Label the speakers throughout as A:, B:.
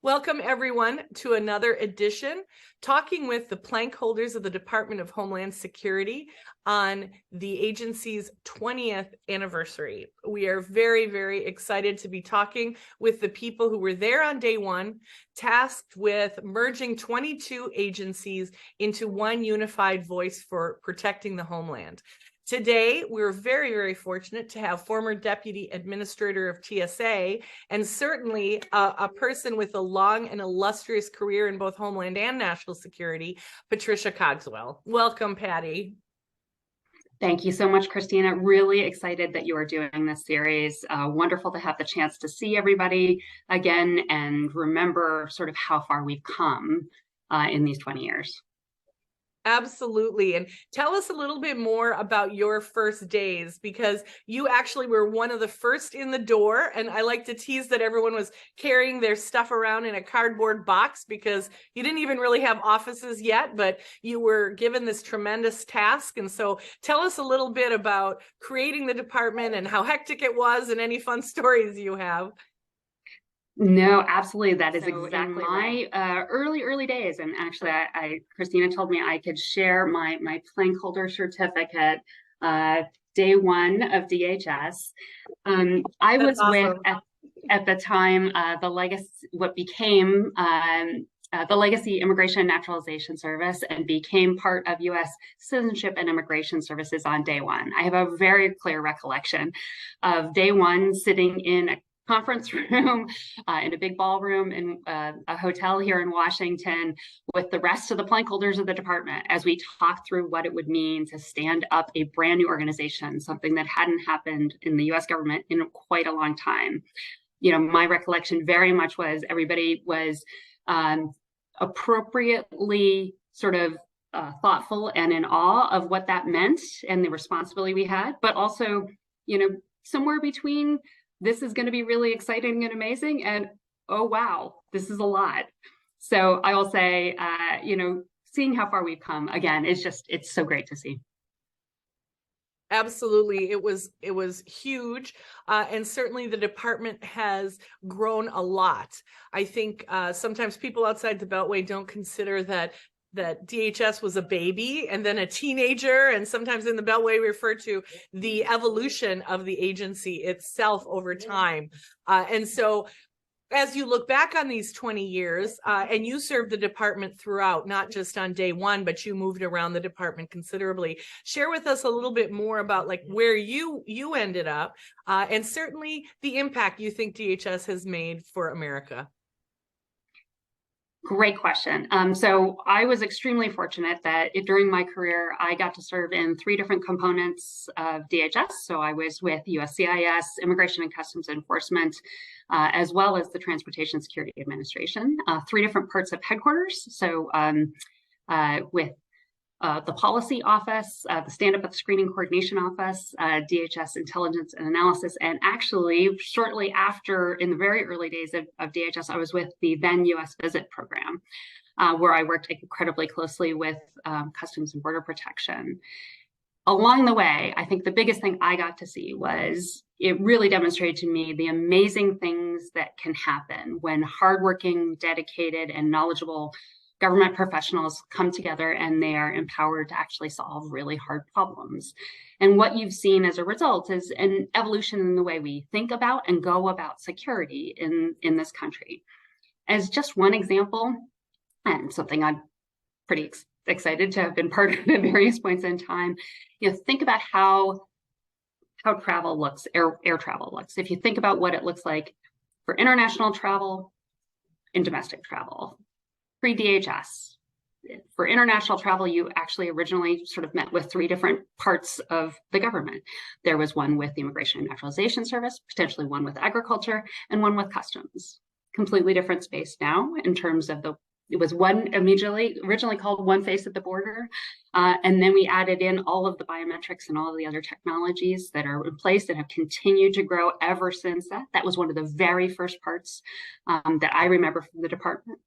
A: Welcome, everyone, to another edition, talking with the plank holders of the Department of Homeland Security on the agency's 20th anniversary. We are very, very excited to be talking with the people who were there on day one, tasked with merging 22 agencies into one unified voice for protecting the homeland. Today, we're very, very fortunate to have former Deputy Administrator of TSA and certainly a person with a long and illustrious career in both Homeland and National Security, Patricia Cogswell. Welcome, Patty.
B: Thank you so much, Christina. Really excited that you are doing this series. Wonderful to have the chance to see everybody again and remember sort of how far we've come in these 20 years.
A: Absolutely. And tell us a little bit more about your first days, because you actually were one of the first in the door. And I like to tease that everyone was carrying their stuff around in a cardboard box because you didn't even really have offices yet, but you were given this tremendous task. And so tell us a little bit about creating the department and how hectic it was and any fun stories you have.
B: No, absolutely. That is exactly my early days. And actually, Christina told me I could share my plank holder certificate day one of DHS. I was awesome. With at the time the legacy, what became the Legacy Immigration and Naturalization Service, and became part of U.S. Citizenship and Immigration Services on day one. I have a very clear recollection of day one sitting in a conference room in a big ballroom in a hotel here in Washington with the rest of the plank holders of the department as we talked through what it would mean to stand up a brand new organization, something that hadn't happened in the US government in quite a long time. You know, my recollection very much was everybody was appropriately sort of thoughtful and in awe of what that meant and the responsibility we had, but also, you know, somewhere between this is going to be really exciting and amazing, and oh wow, this is a lot. So I will say, you know, seeing how far we've come again is it's so great to see.
A: Absolutely, it was huge, and certainly the department has grown a lot. I think sometimes people outside the Beltway don't consider that DHS was a baby and then a teenager, and sometimes in the Beltway we refer to the evolution of the agency itself over time. And so as you look back on these 20 years, and you served the department throughout, not just on day one, but you moved around the department considerably. Share with us a little bit more about like where you ended up, and certainly the impact you think DHS has made for America.
B: Great question. So I was extremely fortunate that during my career, I got to serve in 3 different components of DHS. So I was with USCIS, Immigration and Customs Enforcement, as well as the Transportation Security Administration, 3 different parts of headquarters. So with the Policy Office, the Stand-Up at the Screening Coordination Office, DHS Intelligence and Analysis, and actually shortly after, in the very early days of DHS, I was with the then U.S. Visit Program, where I worked incredibly closely with Customs and Border Protection. Along the way, I think the biggest thing I got to see was it really demonstrated to me the amazing things that can happen when hardworking, dedicated, and knowledgeable government professionals come together and they are empowered to actually solve really hard problems. And what you've seen as a result is an evolution in the way we think about and go about security in this country. As just one example, and something I'm pretty excited to have been part of at various points in time, you know, think about how travel looks, air travel looks. If you think about what it looks like for international travel and domestic travel, pre-DHS. For international travel, you actually originally sort of met with 3 different parts of the government. There was one with the Immigration and Naturalization Service, potentially one with agriculture, and one with customs. Completely different space now in terms of it was one originally called One Face at the Border. And then we added in all of the biometrics and all of the other technologies that are in place and have continued to grow ever since that. That was one of the very first parts that I remember from the department.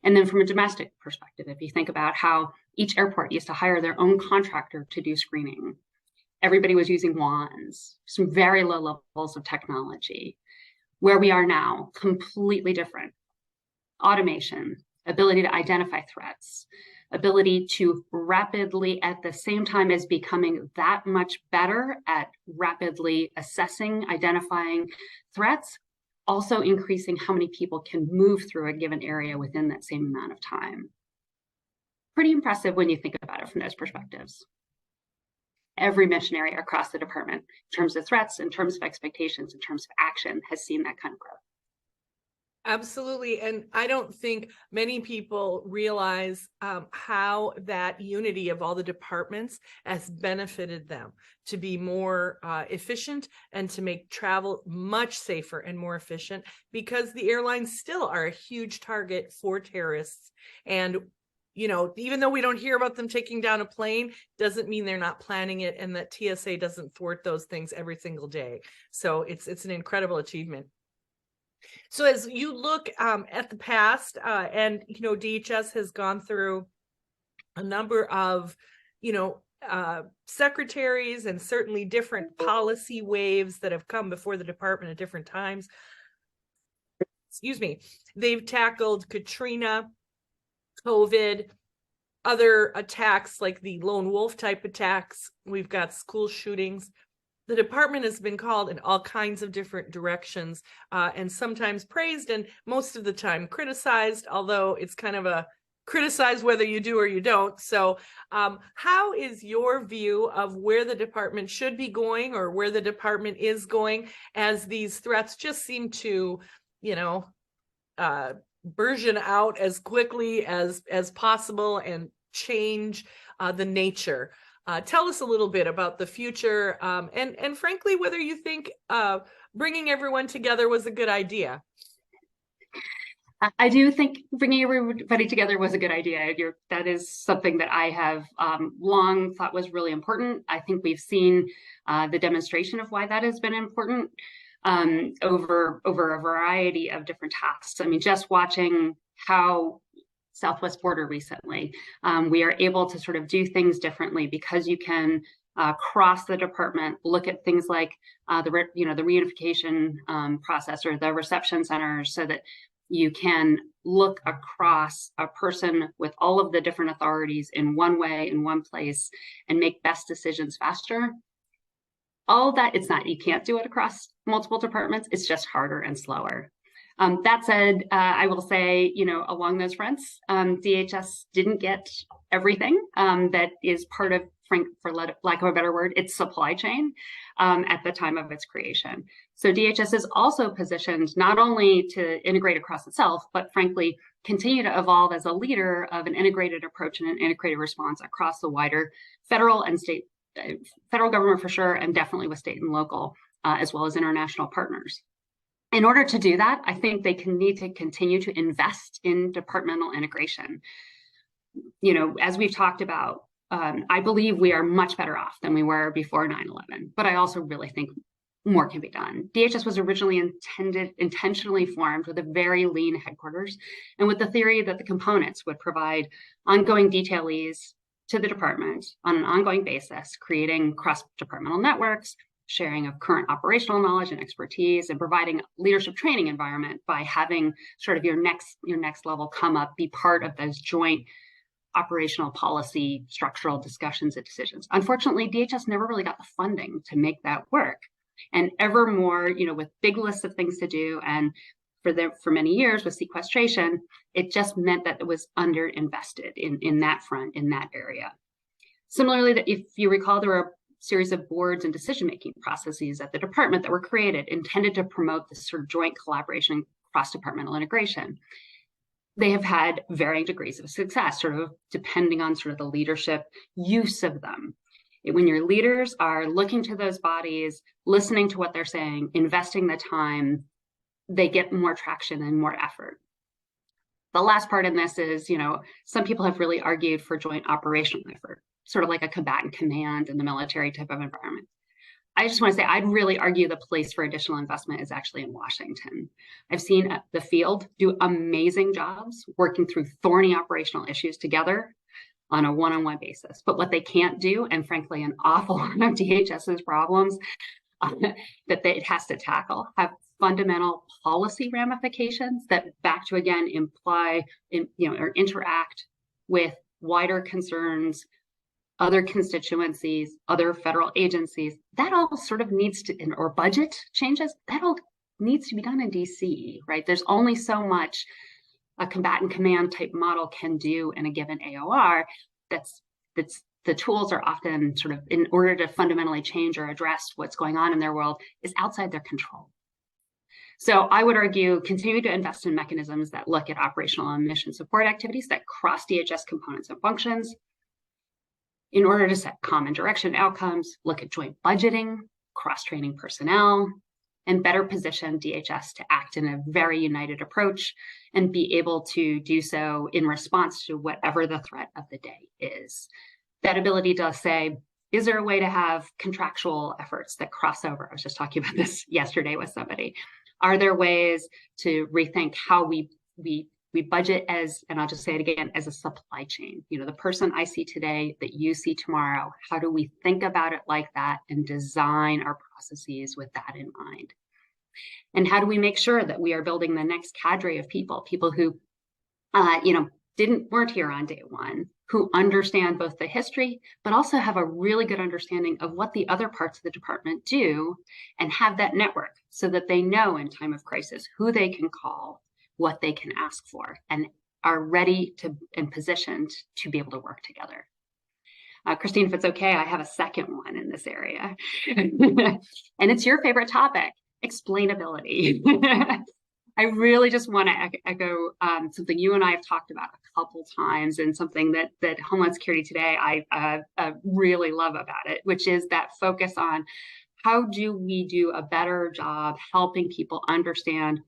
B: And then from a domestic perspective, if you think about how each airport used to hire their own contractor to do screening, everybody was using wands, some very low levels of technology. Where we are now, completely different. automation, ability to identify threats, ability to rapidly, at the same time as becoming that much better at rapidly assessing, identifying threats, also increasing how many people can move through a given area within that same amount of time. Pretty impressive when you think about it from those perspectives. Every mission area across the department, in terms of threats, in terms of expectations, in terms of action, has seen that kind of growth.
A: Absolutely. And I don't think many people realize how that unity of all the departments has benefited them to be more efficient and to make travel much safer and more efficient, because the airlines still are a huge target for terrorists. And you know, even though we don't hear about them taking down a plane, doesn't mean they're not planning it, and that TSA doesn't thwart those things every single day. So it's an incredible achievement. So as you look at the past, and you know, DHS has gone through a number of, you know, secretaries and certainly different policy waves that have come before the department at different times. Excuse me. They've tackled Katrina, COVID, other attacks like the lone wolf type attacks. We've got school shootings. The department has been called in all kinds of different directions, and sometimes praised and most of the time criticized, although it's kind of a criticize whether you do or you don't. So how is your view of where the department should be going, or where the department is going, as these threats just seem to, you know, burgeon out as quickly as possible and change the nature? Tell us a little bit about the future, and frankly, whether you think bringing everyone together was a good idea.
B: I do think bringing everybody together was a good idea. That is something that I have long thought was really important. I think we've seen the demonstration of why that has been important over a variety of different tasks. I mean, just watching how Southwest border recently, we are able to sort of do things differently because you can cross the department, look at things like the reunification process or the reception centers, so that you can look across a person with all of the different authorities in one way, in one place, and make best decisions faster. All that, it's not, you can't do it across multiple departments. It's just harder and slower. That said, I will say, you know, along those fronts, DHS didn't get everything that is part of, for lack of a better word, its supply chain at the time of its creation. So DHS is also positioned not only to integrate across itself, but frankly, continue to evolve as a leader of an integrated approach and an integrated response across the wider federal and state, federal government for sure, and definitely with state and local, as well as international partners. In order to do that, I think they need to continue to invest in departmental integration. You know, as we've talked about, I believe we are much better off than we were before 9/11, but I also really think more can be done. DHS was originally intentionally formed with a very lean headquarters, and with the theory that the components would provide ongoing detailees to the department on an ongoing basis, creating cross-departmental networks, sharing of current operational knowledge and expertise, and providing leadership training environment by having sort of your next level come up, be part of those joint operational policy structural discussions and decisions. Unfortunately, DHS never really got the funding to make that work. And ever more, you know, with big lists of things to do, and for many years with sequestration, it just meant that it was underinvested in that front, in that area. Similarly, that if you recall, there were a series of boards and decision-making processes at the department that were created, intended to promote this sort of joint collaboration, cross-departmental integration. They have had varying degrees of success, sort of depending on sort of the leadership use of them. When your leaders are looking to those bodies, listening to what they're saying, investing the time, they get more traction and more effort. The last part in this is, you know, some people have really argued for joint operational effort, sort of like a combatant command in the military type of environment. I just want to say, I'd really argue the place for additional investment is actually in Washington. I've seen the field do amazing jobs working through thorny operational issues together on a one-on-one basis. But what they can't do, and frankly, an awful lot of DHS's problems that it has to tackle, have fundamental policy ramifications that back to again imply or interact with wider concerns, other constituencies, other federal agencies. That all sort of needs to, or budget changes, that all needs to be done in DC, right? There's only so much a combatant command type model can do in a given AOR. That's the tools are often sort of, in order to fundamentally change or address what's going on in their world, is outside their control. So I would argue continue to invest in mechanisms that look at operational and mission support activities that cross DHS components and functions in order to set common direction outcomes, look at joint budgeting, cross-training personnel, and better position DHS to act in a very united approach and be able to do so in response to whatever the threat of the day is. That ability to say, is there a way to have contractual efforts that cross over? I was just talking about this yesterday with somebody. Are there ways to rethink how we budget as, and I'll just say it again, as a supply chain? The person I see today that you see tomorrow, how do we think about it like that and design our processes with that in mind? And how do we make sure that we are building the next cadre of people who, weren't here on day one, who understand both the history, but also have a really good understanding of what the other parts of the department do and have that network so that they know in time of crisis who they can call, what they can ask for, and are ready to and positioned to be able to work together. Christine, if it's okay, I have a second one in this area. And it's your favorite topic, explainability. I really just want to echo something you and I have talked about a couple times, and something that Homeland Security Today I really love about it, which is that focus on how do we do a better job helping people understand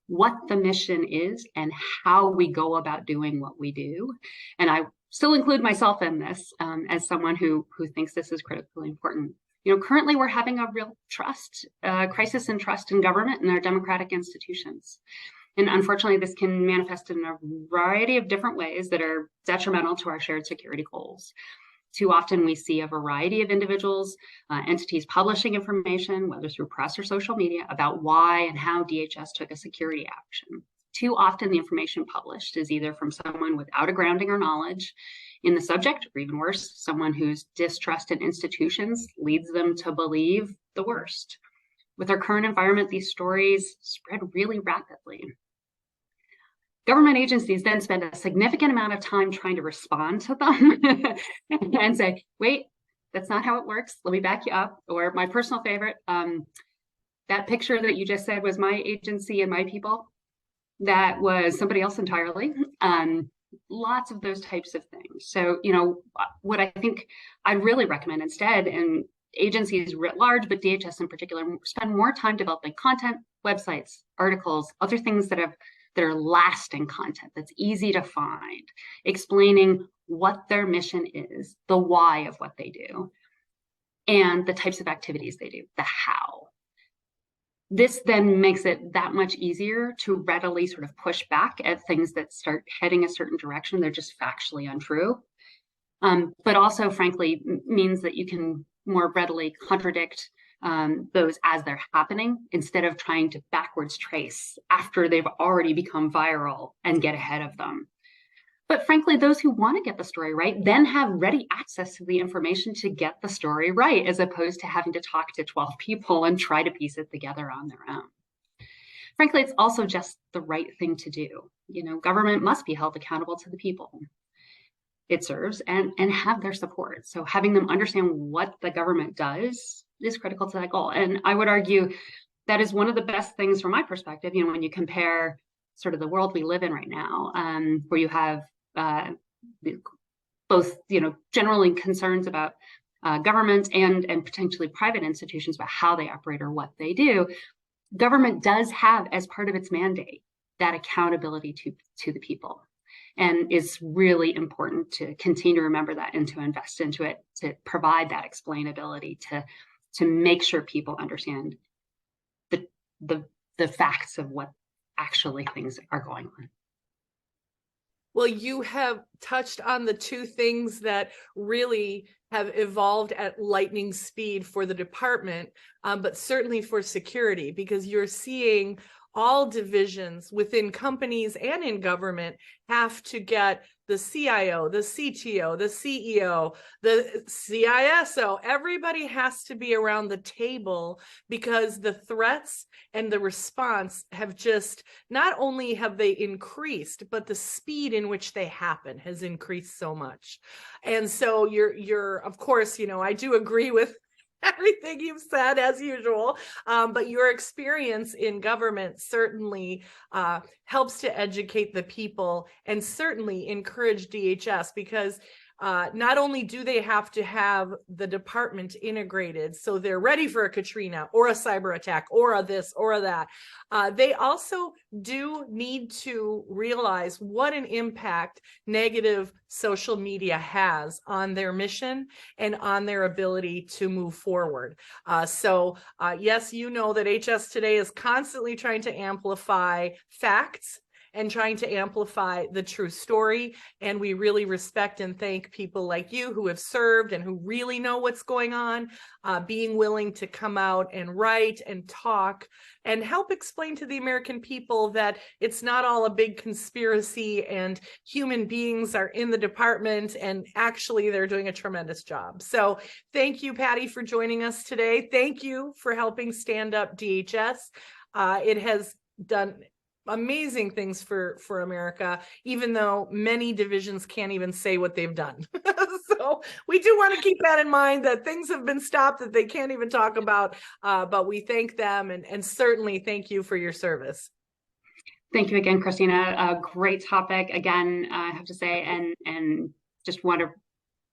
B: what the mission is and how we go about doing what we do. And I still include myself in this as someone who thinks this is critically important. Currently we're having a real crisis in trust in government and our democratic institutions. And unfortunately, this can manifest in a variety of different ways that are detrimental to our shared security goals. Too often we see a variety of individuals, entities publishing information, whether through press or social media, about why and how DHS took a security action. Too often the information published is either from someone without a grounding or knowledge in the subject, or even worse, someone whose distrust in institutions leads them to believe the worst. With our current environment, these stories spread really rapidly. Government agencies then spend a significant amount of time trying to respond to them and say, wait, that's not how it works. Let me back you up. Or my personal favorite, that picture that you just said was my agency and my people. That was somebody else entirely. Lots of those types of things. So, what I think I'd really recommend instead, and agencies writ large, but DHS in particular, spend more time developing content, websites, articles, other things that are lasting content that's easy to find, explaining what their mission is, the why of what they do, and the types of activities they do, the how. This then makes it that much easier to readily sort of push back at things that start heading a certain direction. They're just factually untrue. But also, frankly, means that you can more readily contradict those as they're happening, instead of trying to backwards trace after they've already become viral and get ahead of them. But frankly, those who want to get the story right then have ready access to the information to get the story right, as opposed to having to talk to 12 people and try to piece it together on their own. Frankly, it's also just the right thing to do. Government must be held accountable to the people it serves and have their support. So having them understand what the government does is critical to that goal. And I would argue that is one of the best things from my perspective, when you compare sort of the world we live in right now, where you have both, generally concerns about government and potentially private institutions about how they operate or what they do. Government does have, as part of its mandate, that accountability to the people. And it's really important to continue to remember that and to invest into it, to provide that explainability, to make sure people understand the facts of what actually things are going on.
A: Well, you have touched on the two things that really have evolved at lightning speed for the department, but certainly for security, because you're seeing all divisions within companies and in government have to get the CIO, the CTO, the CEO, the CISO. Everybody has to be around the table because the threats and the response have just, not only have they increased, but the speed in which they happen has increased so much. And so you're of course, I do agree with everything you've said as usual, but your experience in government certainly helps to educate the people and certainly encourage DHS, because not only do they have to have the department integrated so they're ready for a Katrina or a cyber attack or a this or a that, they also do need to realize what an impact negative social media has on their mission and on their ability to move forward. So yes, that HS Today is constantly trying to amplify facts and trying to amplify the true story. And we really respect and thank people like you who have served and who really know what's going on, being willing to come out and write and talk and help explain to the American people that it's not all a big conspiracy and human beings are in the department and actually they're doing a tremendous job. So thank you, Patty, for joining us today. Thank you for helping stand up DHS. It has done amazing things for America, even though many divisions can't even say what they've done. So we do want to keep that in mind, that things have been stopped that they can't even talk about, but we thank them and certainly thank you for your service.
B: Thank you again, Christina. A great topic again, I have to say, and just want to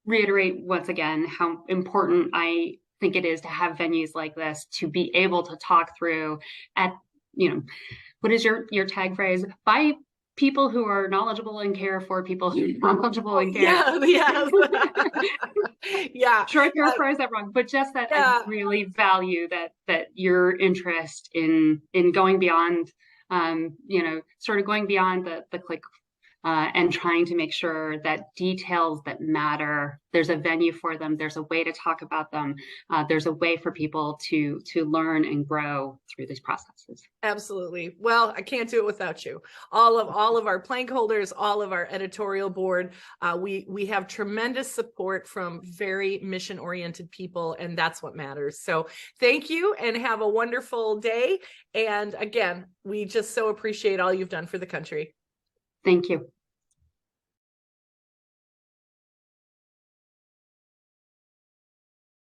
B: reiterate once again how important I think it is to have venues like this to be able to talk through what is your tag phrase? By people who are knowledgeable and care for people who are knowledgeable and care.
A: Yeah. Yeah.
B: Sure, I paraphrase that wrong, but just that I really value that your interest in going beyond, sort of going beyond the click and trying to make sure that details that matter, there's a venue for them, there's a way to talk about them, there's a way for people to learn and grow through these processes.
A: Absolutely. Well, I can't do it without you. All of our plank holders, all of our editorial board, we have tremendous support from very mission-oriented people, and that's what matters. So thank you and have a wonderful day. And again, we just so appreciate all you've done for the country.
B: Thank you.